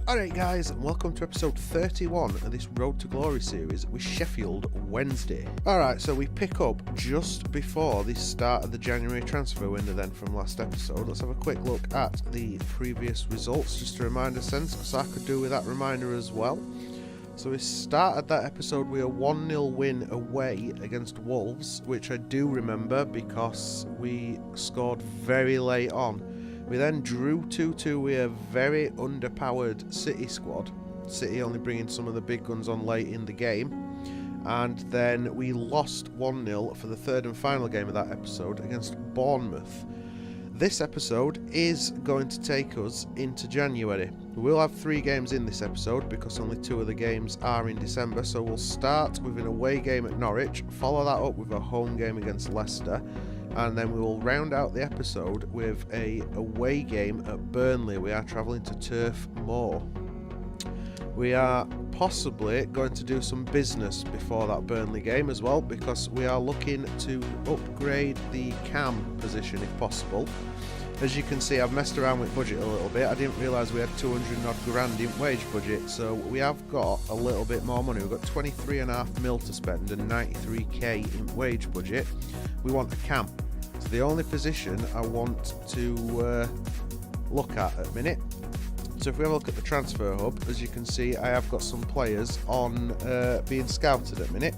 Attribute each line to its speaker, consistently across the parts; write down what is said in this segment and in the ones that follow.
Speaker 1: Alright guys, and welcome to episode 31 of this Road to Glory series with Sheffield Wednesday. Alright, so we pick up just before the start of the January transfer window then from last episode. Let's have a quick look at the previous results just to remind ourselves, because I could do with that reminder as well. So we started that episode with a 1-0 win away against Wolves, which I do remember because we scored very late on. We then drew 2-2 with a very underpowered City squad. City only bringing some of the big guns on late in the game. And then we lost 1-0 for the third and final game of that episode against Bournemouth. This episode is going to take us into January. We'll have 3 games in this episode because only 2 of the games are in December. So we'll start with an away game at Norwich, follow that up with a home game against Leicester, and then we will round out the episode with a away game at Burnley. We are travelling to Turf Moor. We are possibly going to do some business before that Burnley game as well, because we are looking to upgrade the cam position if possible. As you can see, I've messed around with budget a little bit. I didn't realise we had 200 odd grand in wage budget, so we have got a little bit more money. We've got 23.5 mil to spend and 93k in wage budget. We want a cam. It's the only position I want to look at the minute. So if we have a look at the transfer hub, as you can see, I have got some players on being scouted at the minute.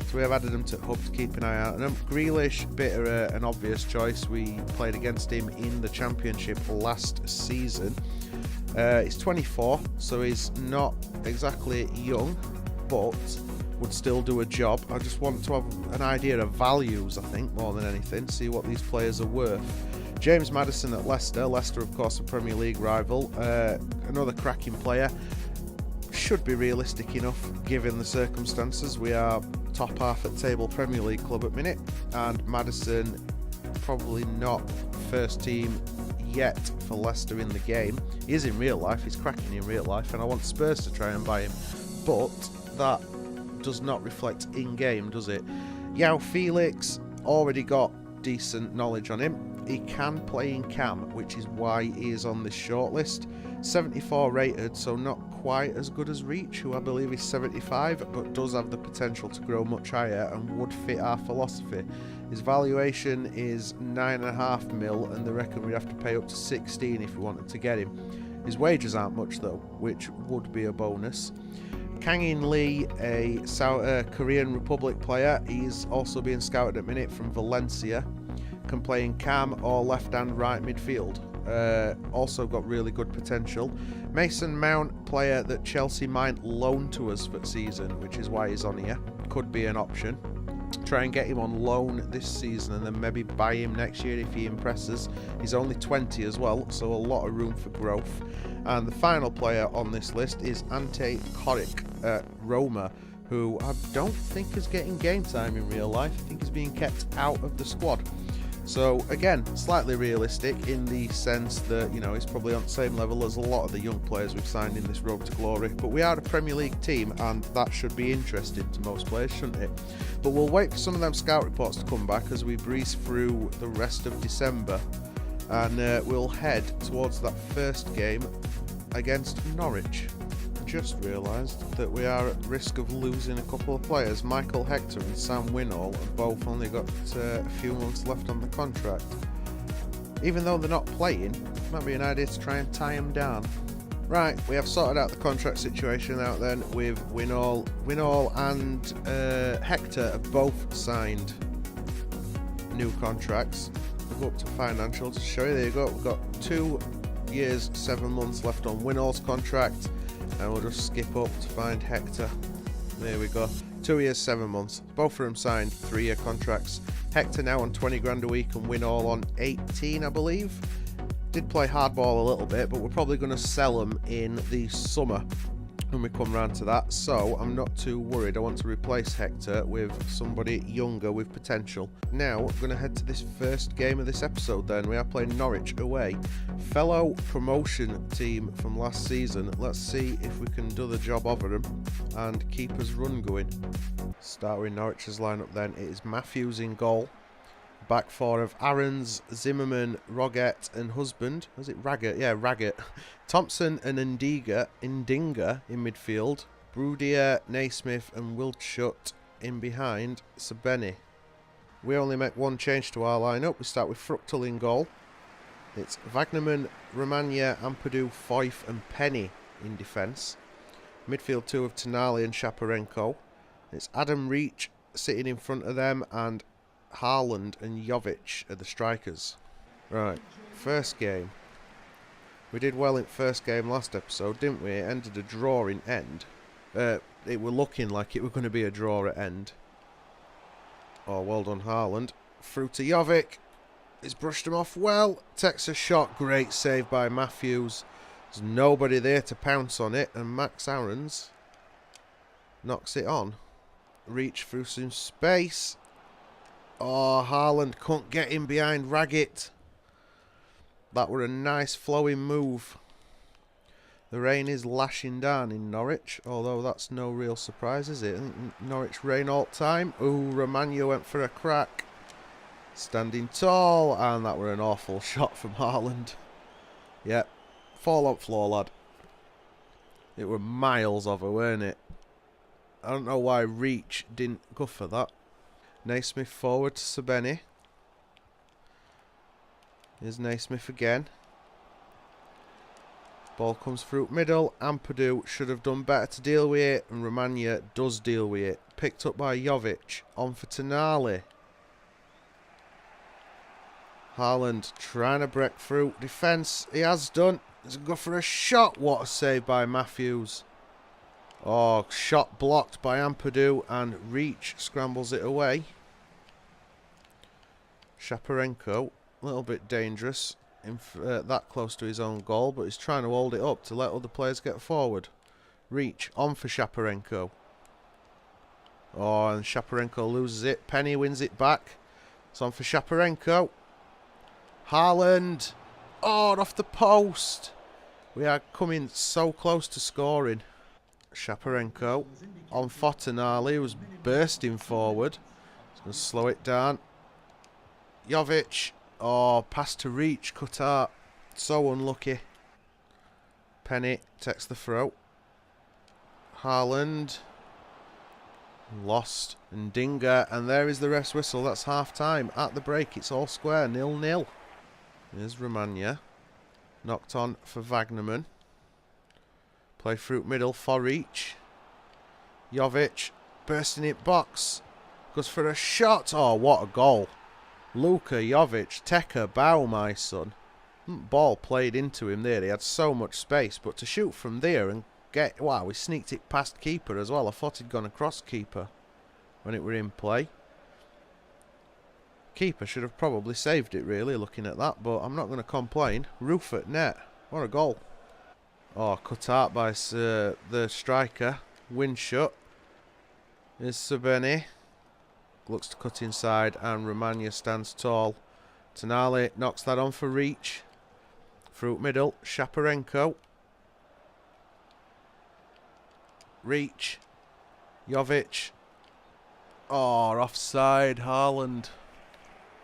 Speaker 1: So we have added them to the hub to keep an eye out on them. Grealish, bit of an obvious choice. We played against him in the Championship last season. He's 24, so he's not exactly young, but would still do a job. I just want to have an idea of values, I think, more than anything, see what these players are worth. James Maddison at Leicester. Leicester, of course, a Premier League rival. Another cracking player. Should be realistic enough given the circumstances. We are top half at table Premier League club at minute, and Maddison probably not first team yet for Leicester in the game. He is in real life, he's cracking in real life, and I want Spurs to try and buy him, but that does not reflect in game, does it? João Felix, already got decent knowledge on him. He can play in cam, which is why he is on this shortlist. 74 rated, so not quite as good as Reach, who I believe is 75, but does have the potential to grow much higher and would fit our philosophy. His valuation is 9.5 mil, and they reckon we'd have to pay up to 16 if we wanted to get him. His wages aren't much though, which would be a bonus. Kang-in Lee, a Korean Republic player, he's also being scouted at minute from Valencia. Can play in cam or left and right midfield. Also got really good potential. Mason Mount, player that Chelsea might loan to us for the season, which is why he's on here. Could be an option. Try and get him on loan this season and then maybe buy him next year if he impresses. He's only 20 as well, so a lot of room for growth. And the final player on this list is Ante Coric at Roma, who I don't think is getting game time in real life. I think he's being kept out of the squad. So again, slightly realistic in the sense that, you know, he's probably on the same level as a lot of the young players we've signed in this Road to Glory. But we are a Premier League team, and that should be interesting to most players, shouldn't it? But we'll wait for some of them scout reports to come back as we breeze through the rest of December. And we'll head towards that first game against Norwich. Just realised that we are at risk of losing a couple of players. Michael Hector and Sam Winall have both only got a few months left on the contract. Even though they're not playing, it might be an idea to try and tie them down. Right, we have sorted out the contract situation out then with Winall. Winall and Hector have both signed new contracts. We'll go up to financial to show you. There you go. We've got 2 years, 7 months left on Winall's contract. And we'll just skip up to find Hector. There we go. 2 years, 7 months. Both of them signed 3-year contracts. Hector now on 20 grand a week and Winall on 18, I believe. Did play hardball a little bit, but we're probably going to sell them in the summer when we come round to that. So I'm not too worried. I want to replace Hector with somebody younger with potential. Now we're going to head to this first game of this episode then. We are playing Norwich away. Fellow promotion team from last season. Let's see if we can do the job over them and keep us run going. Start with Norwich's lineup then. It is Matthews in goal. Back four of Aarons, Zimmerman, Roget and Husband. Was it Raggett? Yeah, Raggett. Thompson and Ndinga in midfield. Brudier, Naismith and Wildschut in behind. Sabeni. We only make one change to our lineup. We start with Fruchtel in goal. It's Wagnerman, Romagna, Ampadu, Foyth and Penny in defence. Midfield two of Tonali and Shaparenko. It's Adam Reach sitting in front of them and Haaland and Jovic are the strikers. Right, first game. We did well in first game last episode, didn't we? It ended a draw in end. It were looking like it were going to be a draw at end. Oh, well done Haaland. Through to Jovic. He's brushed him off well. Takes a shot. Great save by Matthews. There's nobody there to pounce on it. And Max Aarons knocks it on. Reach through some space. Oh, Haaland couldn't get in behind Raggett. That were a nice flowing move. The rain is lashing down in Norwich, although that's no real surprise, is it? I think Norwich rain all time. Ooh, Romagna went for a crack. Standing tall, and that were an awful shot from Haaland. Yep, fall on floor, lad. It were miles of her, weren't it? I don't know why Reach didn't go for that. Naismith forward to Sabeni. Here's Naismith again. Ball comes through middle. Ampadu should have done better to deal with it. And Romagna does deal with it. Picked up by Jovic. On for Tonali. Haaland trying to break through. Defence. He has done. He's going to go for a shot. What a save by Matthews. Oh, shot blocked by Ampadu. And Reach scrambles it away. Shaparenko, a little bit dangerous, that close to his own goal, but he's trying to hold it up to let other players get forward. Reach, on for Shaparenko. Oh, and Shaparenko loses it. Penny wins it back. It's on for Shaparenko. Haaland. Oh, off the post. We are coming so close to scoring. Shaparenko on for Tonali, who's bursting forward. He's going to slow it down. Jovic. Oh, pass to Reach. Cut out. So unlucky. Penny takes the throw. Haaland. Lost. And Ndinga. And there is the rest whistle. That's half time. At the break, it's all square. 0-0. Here's Romagna. Knocked on for Wagnerman. Play through middle for Reach. Jovic. Bursting it box. Goes for a shot. Oh, what a goal. Luka Jovic, take a bow, my son. Ball played into him there. He had so much space, but to shoot from there and get... Wow, he sneaked it past keeper as well. I thought he'd gone across keeper when it were in play. Keeper should have probably saved it, really, looking at that, but I'm not going to complain. Roof at net. What a goal. Oh, cut out by the striker. Windshut. Here's Sabeni. Looks to cut inside and Romagna stands tall. Tonali knocks that on for Reach. Through middle, Shaparenko. Reach. Jovic. Oh, offside. Haaland.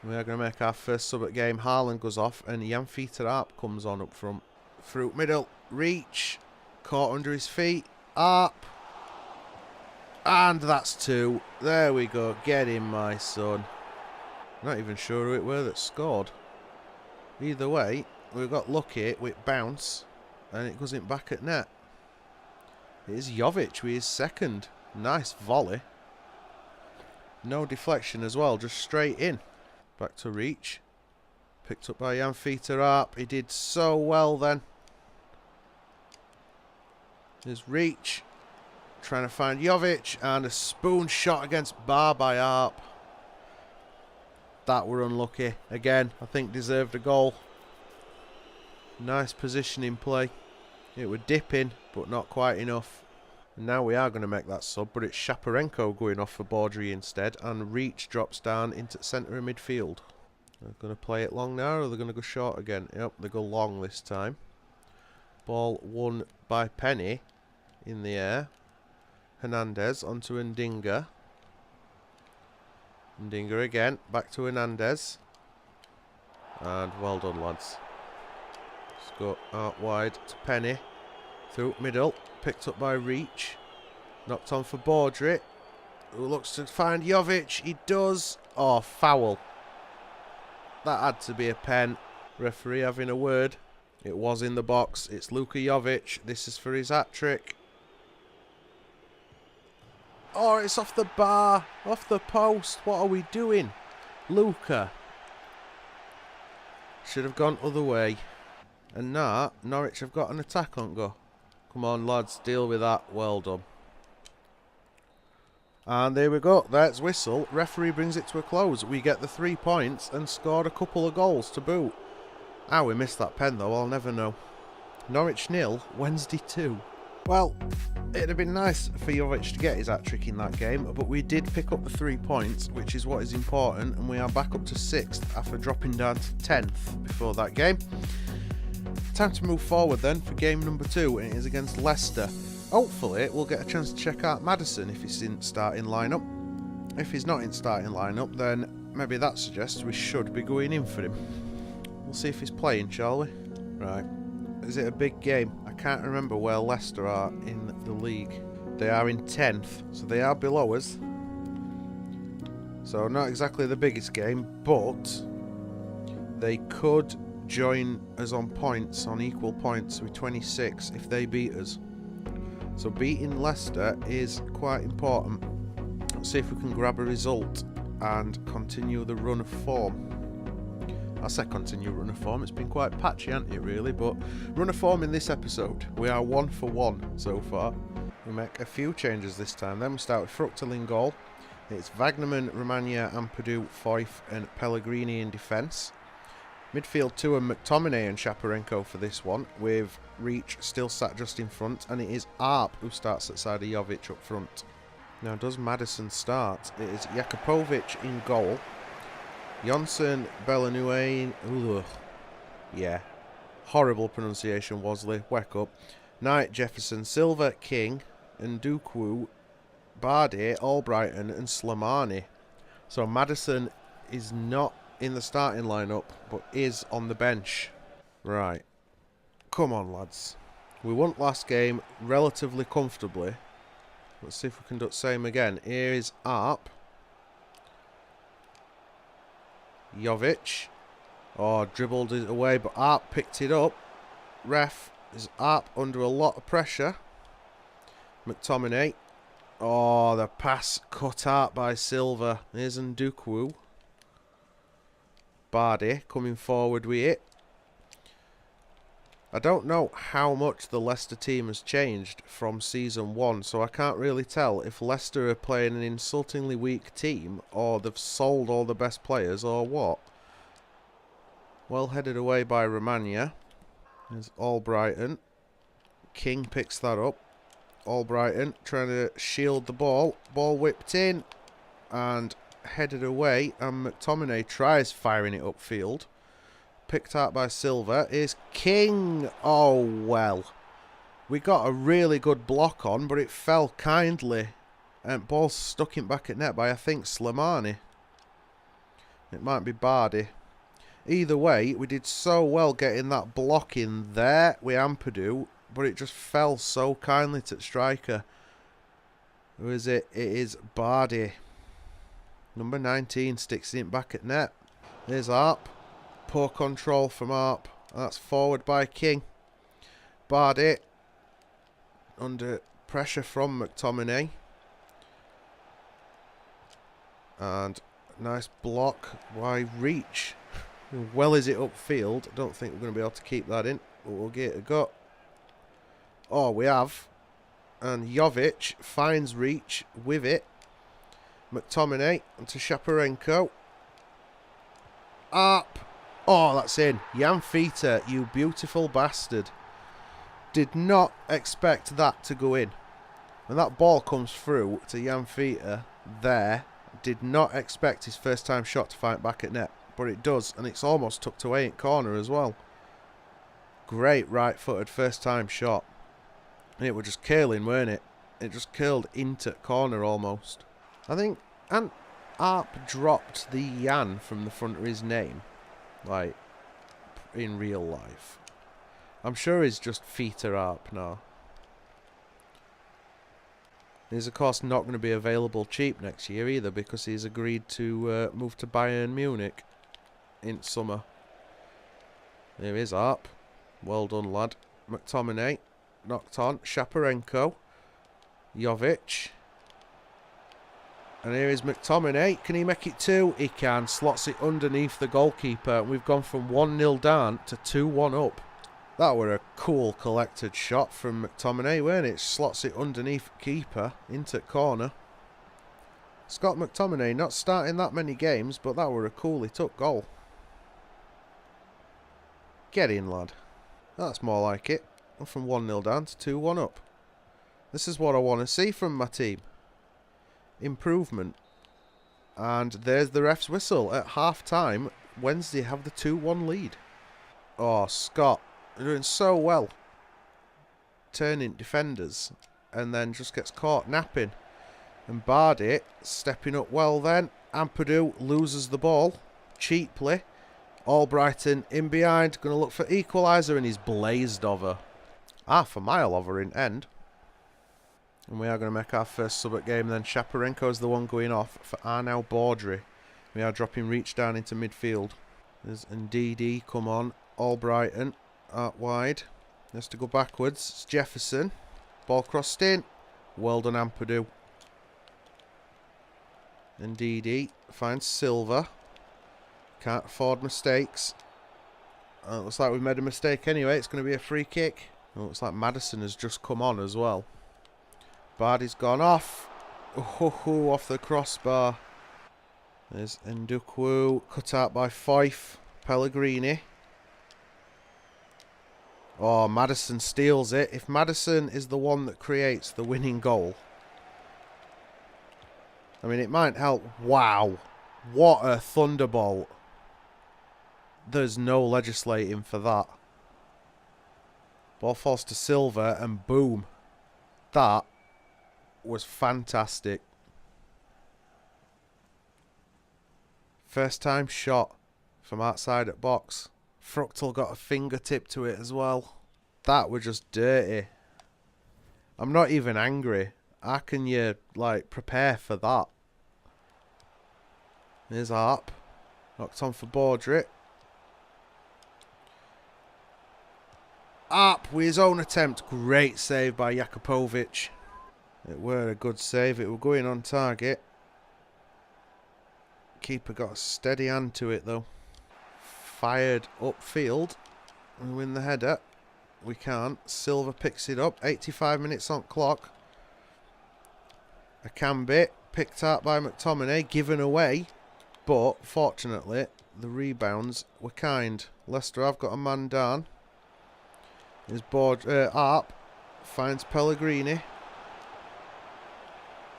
Speaker 1: We are going to make our first sub at game. Haaland goes off and Jan Arp comes on up front. Through middle, Reach. Caught under his feet. Arp. And that's two. There we go. Get in, my son. Not even sure who it were that scored. Either way, we got lucky with bounce, and it goes in back at net. It is Jovic with his second. Nice volley. No deflection as well, just straight in. Back to Reach. Picked up by Jan Arp. He did so well then. There's Reach. Trying to find Jovic, and a spoon shot against bar by Arp. That were unlucky. Again, I think deserved a goal. Nice position in play. It were dipping, but not quite enough. And now we are going to make that sub, but it's Shaparenko going off for Baudry instead, and Reach drops down into centre of midfield. They're going to play it long now, or they're going to go short again? Yep, they go long this time. Ball won by Penny in the air. Hernandez onto Ndinga. Dinger again. Back to Hernandez. And well done, lads. Let's go out wide to Penny. Through middle. Picked up by Reach. Knocked on for Baudry. Who looks to find Jovic. He does. Oh, foul. That had to be a pen. Referee having a word. It was in the box. It's Luka Jovic. This is for his hat-trick. Oh, it's off the bar. Off the post. What are we doing? Luka. Should have gone other way. And now, Norwich have got an attack on go. Come on, lads. Deal with that. Well done. And there we go. That's whistle. Referee brings it to a close. We get the 3 points and scored a couple of goals to boot. How we missed that pen though, I'll never know. Norwich 0, Wednesday 2. Well, it'd have been nice for Jovic to get his hat-trick in that game, but we did pick up the 3 points, which is what is important, and we are back up to 6th after dropping down to 10th before that game. Time to move forward then for game number 2, and it is against Leicester. Hopefully, we'll get a chance to check out Maddison if he's in starting lineup. If he's not in starting lineup, then maybe that suggests we should be going in for him. We'll see if he's playing, shall we? Right. Is it a big game? I can't remember where Leicester are in the league. They are in 10th, so they are below us. So not exactly the biggest game, but they could join us on points, on equal points with 26 if they beat us. So beating Leicester is quite important. Let's see if we can grab a result and continue the run of form. I said continue run of form, it's been quite patchy, hasn't it really, but run of form in this episode. We are 1 for 1 so far. We make a few changes this time then. We start with Fructal in goal. It's Wagnerman, Romagna, Ampadu, Foyth and Pellegrini in defence. Midfield 2 and McTominay and Shaparenko for this one, with Reach still sat just in front, and it is Arp who starts at side of Jovic up front. Now does Maddison start? It is Jakupovic in goal. Jonsson, Belanue, yeah, horrible pronunciation, Wasley, wake up. Knight, Jefferson, Silva, King, and Ndukwu, Bardi, Albrighton and Slimani. So Maddison is not in the starting lineup, but is on the bench. Right, come on lads. We won last game relatively comfortably. Let's see if we can do the same again. Here is Arp. Jovic. Oh, dribbled it away, but Arp picked it up. Ref, is Arp under a lot of pressure. McTominay. Oh, the pass cut out by Silva. Here's Ndukwu. Bardi coming forward with it. I don't know how much the Leicester team has changed from season 1, so I can't really tell if Leicester are playing an insultingly weak team or they've sold all the best players or what. Well headed away by Romagna. There's Albrighton. King picks that up. Albrighton trying to shield the ball. Ball whipped in and headed away, and McTominay tries firing it upfield. Picked out by Silva is King. Oh well, we got a really good block on, but it fell kindly, and ball stuck in back at net by I think Slimani. It might be Bardi. Either way, we did so well getting that block in there with Ampadu, but it just fell so kindly to the striker. Who is it? It is Bardi. Number 19 sticks it back at net. There's Arp. Poor control from Arp. That's forward by King. Bardi under pressure from McTominay. And nice block by Reach. Well, is it upfield? I don't think we're going to be able to keep that in, but we'll get it a go. Oh, we have. And Jovic finds Reach with it. McTominay onto Shaparenko. Arp. Oh, that's in. Jan Fita, you beautiful bastard. Did not expect that to go in. When that ball comes through to Jan Fita there, did not expect his first time shot to find back at net. But it does, and it's almost tucked away in corner as well. Great right-footed first time shot. And it was just curling, weren't it? It just curled into corner almost. I think, and Arp dropped the Yan from the front of his name? Like, in real life. I'm sure he's just Feta Arp now. He's of course not going to be available cheap next year either, because he's agreed to move to Bayern Munich in summer. There is Arp. Well done, lad. McTominay. Knocked on. Shaparenko. Jovic. And here is McTominay. Can he make it 2? He can. Slots it underneath the goalkeeper. We've gone from 1-0 down to 2-1 up. That were a cool collected shot from McTominay, weren't it? Slots it underneath keeper into corner. Scott McTominay not starting that many games, but that were a coolly took goal. Get in, lad. That's more like it. I'm from 1-0 down to 2-1 up. This is what I want to see from my team. Improvement. And there's the ref's whistle. At half-time, Wednesday have the 2-1 lead. Oh, Scott. They're doing so well. Turning defenders. And then just gets caught napping. And Bardi stepping up well then. Ampadu loses the ball. Cheaply. Albrighton in behind. Going to look for equaliser, and he's blazed over. Half a mile over in end. And we are going to make our first sub-at game then. Shaparenko is the one going off for Arnau Baudry. We are dropping Reach down into midfield. There's Ndidi, come on. Albrighton. Out wide. Has to go backwards. It's Jefferson. Ball crossed in. Well done, Ampadu. Ndidi finds Silva. Can't afford mistakes. Looks like we've made a mistake anyway. It's going to be a free kick. Looks like Maddison has just come on as well. Bardi's gone off. Oh, off the crossbar. There's Ndukwu. Cut out by Fife. Pellegrini. Oh, Maddison steals it. If Maddison is the one that creates the winning goal, I mean, it might help. Wow. What a thunderbolt. There's no legislating for that. Ball falls to Silva and boom. That was fantastic. First time shot from outside at box. Fruchtel got a fingertip to it as well. That were just dirty. I'm not even angry. How can you, like, prepare for that? Here's Arp. Knocked on for Baudry. Arp with his own attempt. Great save by Jakupovic. It were a good save. It were going on target. Keeper got a steady hand to it though. Fired upfield. We win the header. We can't. Silva picks it up. 85 minutes on clock. Akambi picked out by McTominay. Given away. But fortunately, the rebounds were kind. Leicester have got a man down. His board Arp finds Pellegrini.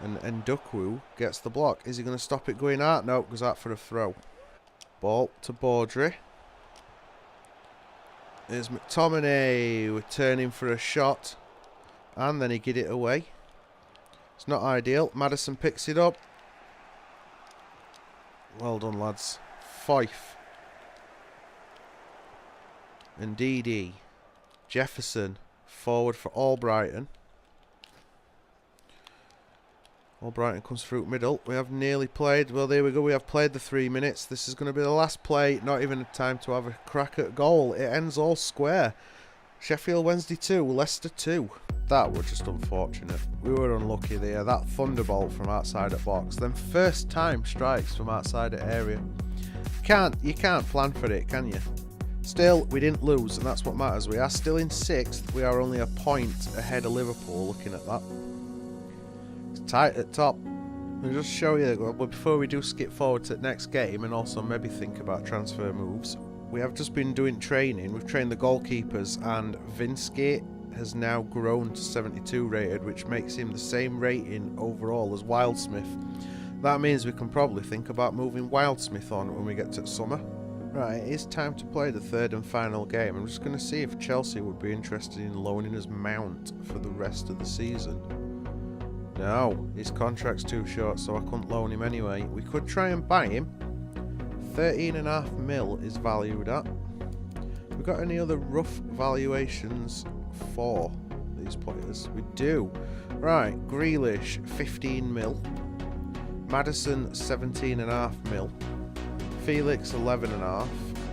Speaker 1: And Ndukwu gets the block. Is he going to stop it going out? No, goes out for a throw. Ball to Baudry. There's McTominay returning for a shot. And then he get it away. It's not ideal. Maddison picks it up. Well done, lads. Fife. Ndidi. Jefferson. Forward for Albrighton. Albrighton comes through middle. We have nearly played. Well, there we go. We have played the 3 minutes. This is going to be the last play. Not even a time to have a crack at goal. It ends all square. Sheffield Wednesday 2, Leicester 2. That was just unfortunate. We were unlucky there. That thunderbolt from outside at box. Then first time strikes from outside at area. You can't plan for it, can you? Still, we didn't lose, and that's what matters. We are still in 6th. We are only a point ahead of Liverpool, looking at that. It's tight at top. I'll just show you, but before we do skip forward to the next game, and also maybe think about transfer moves, we have just been doing training. We've trained the goalkeepers, and Vinsky has now grown to 72 rated, which makes him the same rating overall as Wildsmith. That means we can probably think about moving Wildsmith on when we get to summer. Right, it is time to play the third and final game. I'm just going to see if Chelsea would be interested in loaning us Mount for the rest of the season. No, his contract's too short, so I couldn't loan him anyway. We could try and buy him. 13.5 mil is valued at. We got any other rough valuations for these players? We do. Right, Grealish, 15 mil. Maddison, 17.5 mil. Felix, 11.5.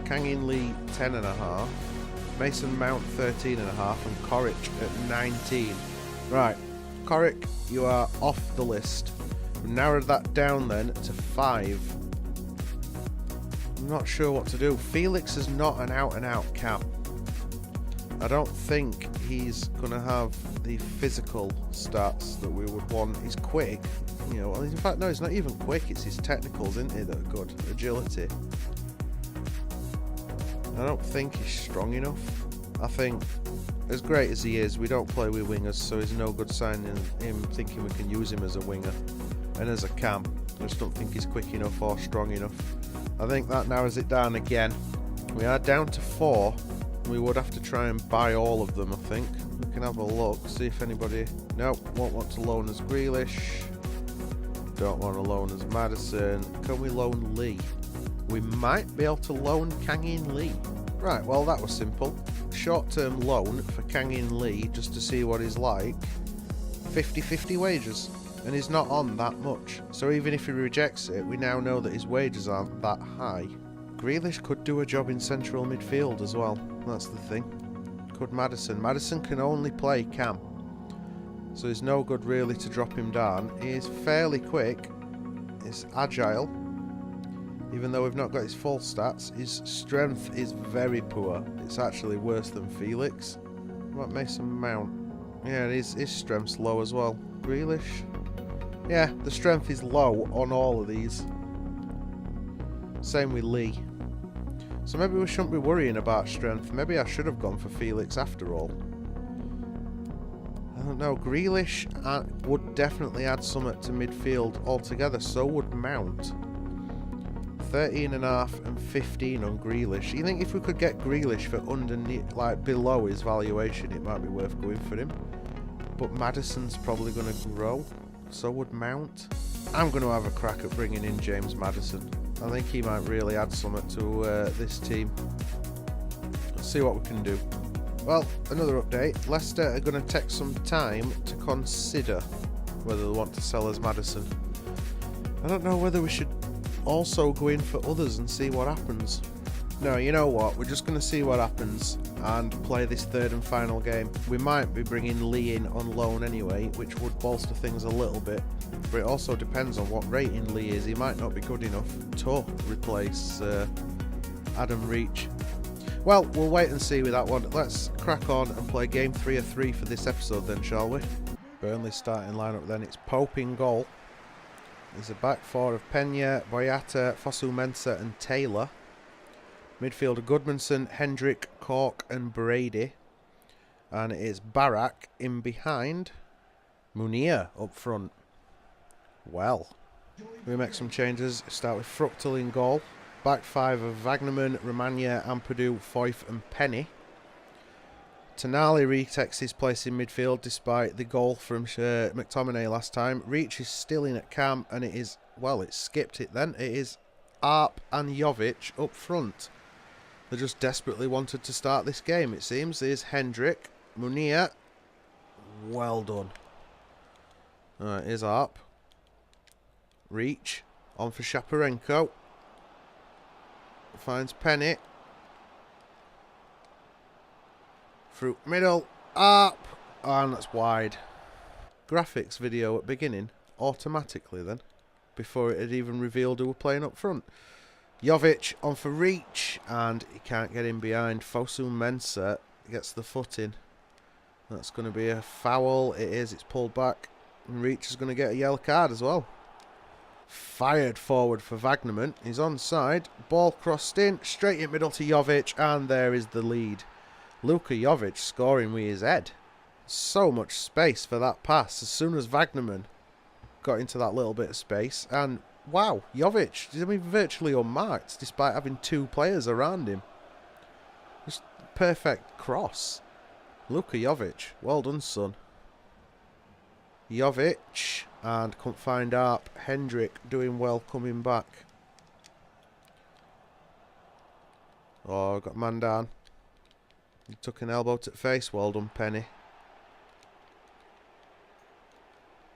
Speaker 1: Kang-in Lee, 10.5. Mason Mount, 13.5. And Coric at 19. Right, Coric, you are off the list. We've narrowed that down then to 5. I'm not sure what to do. Felix is not an out-and-out cam. I don't think he's going to have the physical stats that we would want. He's quick. You know, in fact, no, he's not even quick. It's his technicals, isn't he, that are good. Agility. I don't think he's strong enough. I think, as great as he is, we don't play with wingers, so it's no good signing him thinking we can use him as a winger. And as a cam, I just don't think he's quick enough or strong enough. I think that narrows it down again. We are down to 4. We would have to try and buy all of them, I think. We can have a look, see if anybody... No, won't want to loan as Grealish. Don't want to loan as Maddison. Can we loan Lee? We might be able to loan Kang-in Lee. Right, well that was simple. Short-term loan for Kang-in Lee, just to see what he's like. 50-50 wages. And he's not on that much. So even if he rejects it, we now know that his wages aren't that high. Grealish could do a job in central midfield as well. That's the thing. Could Maddison. Maddison can only play cam. So it's no good really to drop him down. He is fairly quick. He's agile. Even though we've not got his full stats, his strength is very poor. It's actually worse than Felix. What Mason Mount? Yeah, his strength's low as well. Grealish? Yeah, the strength is low on all of these. Same with Lee. So maybe we shouldn't be worrying about strength. Maybe I should have gone for Felix after all. I don't know. Grealish would definitely add something to midfield altogether. So would Mount. 13.5 and 15 on Grealish. You think if we could get Grealish for underneath, like below his valuation, it might be worth going for him. But Maddison's probably going to grow. So would Mount. I'm going to have a crack at bringing in James Maddison. I think he might really add something to this team. Let's see what we can do. Well, another update. Leicester are going to take some time to consider whether they want to sell us Maddison. I don't know whether we should also go in for others and see what happens. No, you know what? We're just going to see what happens and play this third and final game. We might be bringing Lee in on loan anyway, which would bolster things a little bit. But it also depends on what rating Lee is. He might not be good enough to replace Adam Reach. Well, we'll wait and see with that one. Let's crack on and play game 3 of 3 for this episode then, shall we? Burnley starting lineup then. It's Pope in goal. There's a back four of Pena, Boyata, Fosu-Mensah and Taylor. Midfielder Goodmanson, Hendrick, Cork and Brady. And it is Barak in behind. Munir up front. Well, we make some changes. Start with Fructal in goal. Back five of Wagnerman, Romagna, Ampadu, Foyth and Penny. Tonali retakes his place in midfield despite the goal from McTominay last time. Reach is still in at cam and it is, well, it skipped it then. It is Arp and Jovic up front. They just desperately wanted to start this game, it seems. There's Hendrick, Munir. Well done. Alright, here's Arp. Reach. On for Shaparenko. Finds Penny. Through middle. Up. And that's wide. Graphics video at beginning. Automatically then. Before it had even revealed who were playing up front. Jovic on for Reach. And he can't get in behind. Fosu-Mensah gets the foot in. That's going to be a foul. It is. It's pulled back. And Reach is going to get a yellow card as well. Fired forward for Wagnerman. He's onside. Ball crossed in. Straight in middle to Jovic. And there is the lead. Luka Jovic scoring with his head. So much space for that pass. As soon as Wagnerman got into that little bit of space. And wow, Jovic, I mean, virtually unmarked despite having two players around him. Just perfect cross. Luka Jovic. Well done, son. Jovic, and couldn't find Arp. Hendrick doing well coming back. Oh, got man down. He took an elbow to the face. Well done, Penny.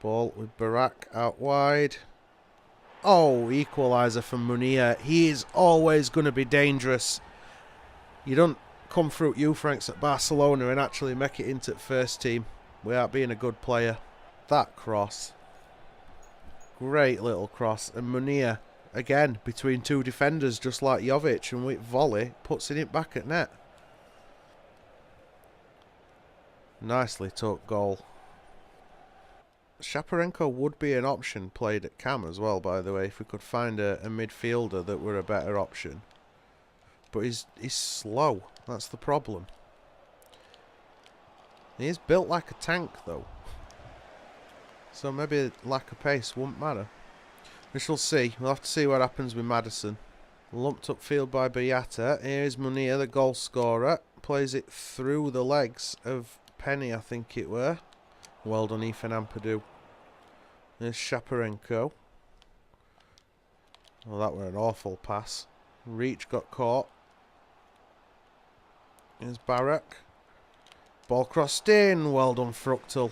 Speaker 1: Ball with Barak out wide. Oh, equaliser from Munir. He is always going to be dangerous. You don't come through you, Franks, at Barcelona and actually make it into the first team without being a good player. That cross. Great little cross. And Munir, again, between two defenders, just like Jovic, and with volley, puts it back at net. Nicely took goal. Shaparenko would be an option played at Cam as well, by the way, if we could find a midfielder that were a better option. But he's slow. That's the problem. He is built like a tank, though. So maybe lack of pace won't matter. We shall see. We'll have to see what happens with Maddison. Lumped upfield by Boyata. Here's Munir, the goal scorer. Plays it through the legs of Penny, I think it were. Well done, Ethan Ampadu. There's Shaparenko. Well, that were an awful pass. Reach got caught. Here's Barak. Ball crossed in. Well done, Fructal.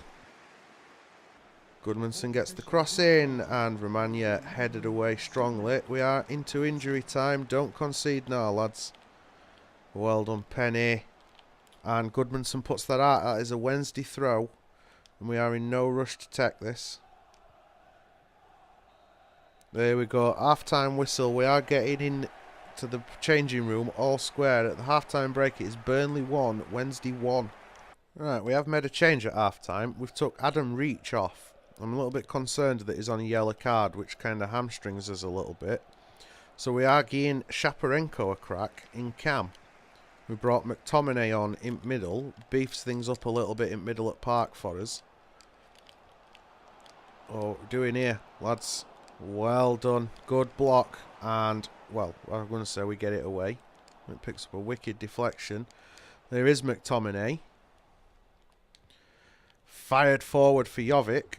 Speaker 1: Goodmanson gets the cross in, and Romagna headed away strongly. We are into injury time. Don't concede now, lads. Well done, Penny. And Goodmanson puts that out. That is a Wednesday throw. And we are in no rush to take this. There we go. Half-time whistle. We are getting in to the changing room all square. At the half-time break, it is Burnley 1, Wednesday 1. Right, we have made a change at half-time. We've took Adam Reach off. I'm a little bit concerned that he's on a yellow card, which kind of hamstrings us a little bit. So we are giving Shaparenko a crack in Cam. We brought McTominay on in middle. Beefs things up a little bit in middle at Park for us. Oh, doing here, lads. Well done. Good block. And, well, I'm going to say we get it away. It picks up a wicked deflection. There is McTominay. Fired forward for Jovic.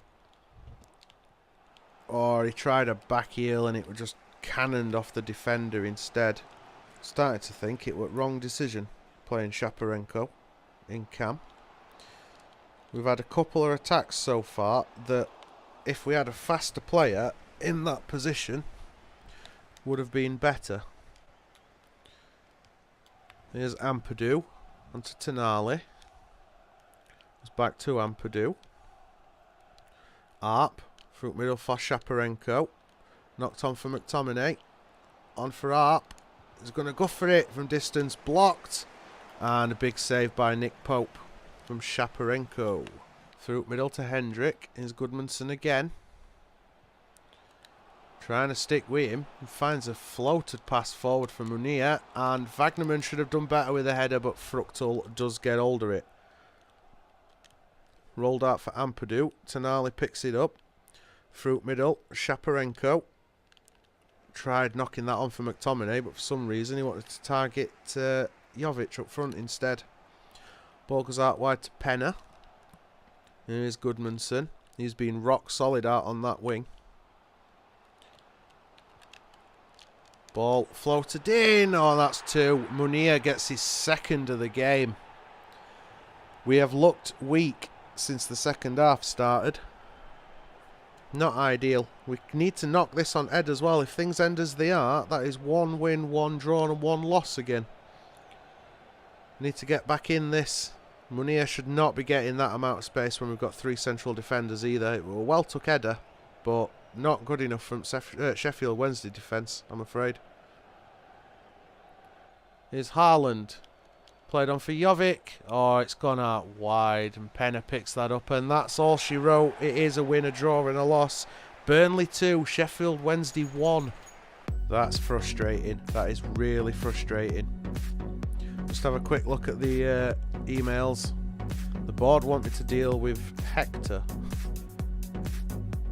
Speaker 1: Or he tried a back heel and it was just cannoned off the defender instead. Started to think it was wrong decision playing Shaparenko in Cam. We've had a couple of attacks so far that if we had a faster player in that position would have been better. Here's Ampadu onto Tonali. It's back to Ampadu. Arp. Through middle for Shaparenko. Knocked on for McTominay. On for Arp. He's going to go for it from distance. Blocked. And a big save by Nick Pope from Shaparenko. Through middle to Hendrick. Here's Goodmanson again. Trying to stick with him. He finds a floated pass forward from Munir. And Wagnerman should have done better with a header, but Fructal does get hold of it. Rolled out for Ampadu. Tonali picks it up. Through middle, Shaparenko. Tried knocking that on for McTominay, but for some reason he wanted to target Jovic up front instead. Ball goes out wide to Penna. Here's Goodmanson. He's been rock solid out on that wing. Ball floated in. Oh, that's two. Munir gets his second of the game. We have looked weak since the second half started. Not ideal. We need to knock this on head as well. If things end as they are, that is 1 win, 1 draw and 1 loss again. Need to get back in this. Munir should not be getting that amount of space when we've got 3 central defenders either. It was a well took header, but not good enough from Sheffield Wednesday defence, I'm afraid. Here's Haaland. Played on for Jovic. Oh, it's gone out wide. And Penna picks that up. And that's all she wrote. It is a win, a draw and a loss. Burnley 2, Sheffield Wednesday 1. That's frustrating. That is really frustrating. Just have a quick look at the emails. The board want me to deal with Hector.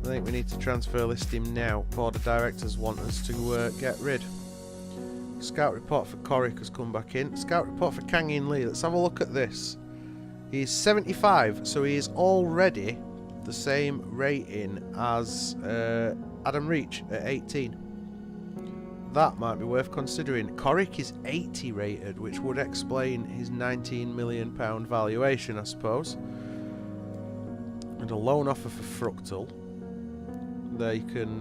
Speaker 1: I think we need to transfer list him now. Board of directors want us to get rid. Scout report for Corrick has come back in. Scout report for Kang In Lee. Let's have a look at this. He's 75, so he is already the same rating as Adam Reach at 18. That might be worth considering. Corrick is 80 rated, which would explain his £19 million valuation, I suppose. And a loan offer for Fructal. There you can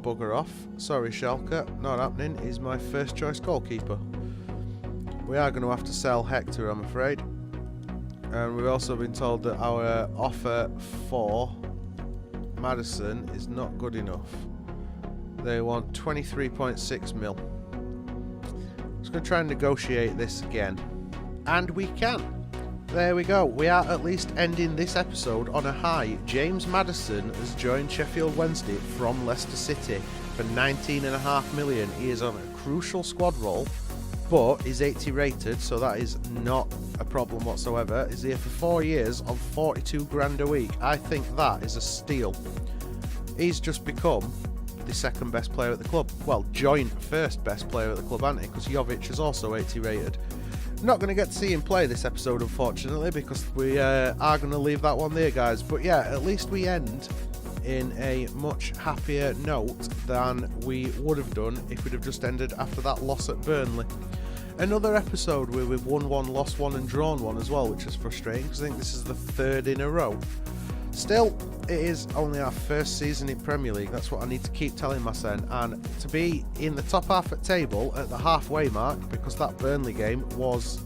Speaker 1: bugger off. Sorry, Schalke, not happening. He's my first choice goalkeeper. We are going to have to sell Hector, I'm afraid. And we've also been told that our offer for Maddison is not good enough. They want 23.6 mil. I'm just going to try and negotiate this again. And we can. There we go. We are at least ending this episode on a high. James Maddison has joined Sheffield Wednesday from Leicester City for 19.5 million. He is on a crucial squad role, but is 80 rated, so that is not a problem whatsoever. He's here for 4 years on 42 grand a week. I think that is a steal. He's just become the second best player at the club. Well, joint first best player at the club, hasn't he? Because Jovic is also 80 rated. Not going to get to see him play this episode, unfortunately, because we are going to leave that one there, guys. But yeah, at least we end in a much happier note than we would have done if we'd have just ended after that loss at Burnley. Another episode where we've won one, lost one and drawn one as well, which is frustrating because I think this is the third in a row. Still, it is only our first season in Premier League. That's what I need to keep telling myself. And to be in the top half of the table at the halfway mark, because that Burnley game was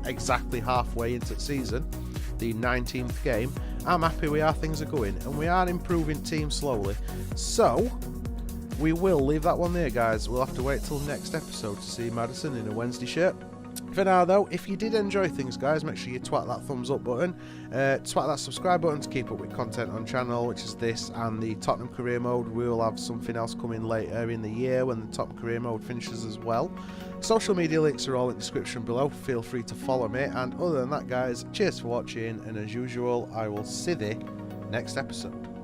Speaker 1: exactly halfway into the season, the 19th game, I'm happy with how things are going. And we are improving team slowly. So, we will leave that one there, guys. We'll have to wait till next episode to see Maddison in a Wednesday shirt. For now, though, if you did enjoy things, guys, make sure you twat that thumbs up button, twat that subscribe button to keep up with content on channel, which is this and the Tottenham career mode. We will have something else coming later in the year when the Tottenham career mode finishes as well. Social media links are all in the description below. Feel free to follow me. And other than that, guys, cheers for watching. And as usual, I will see you next episode.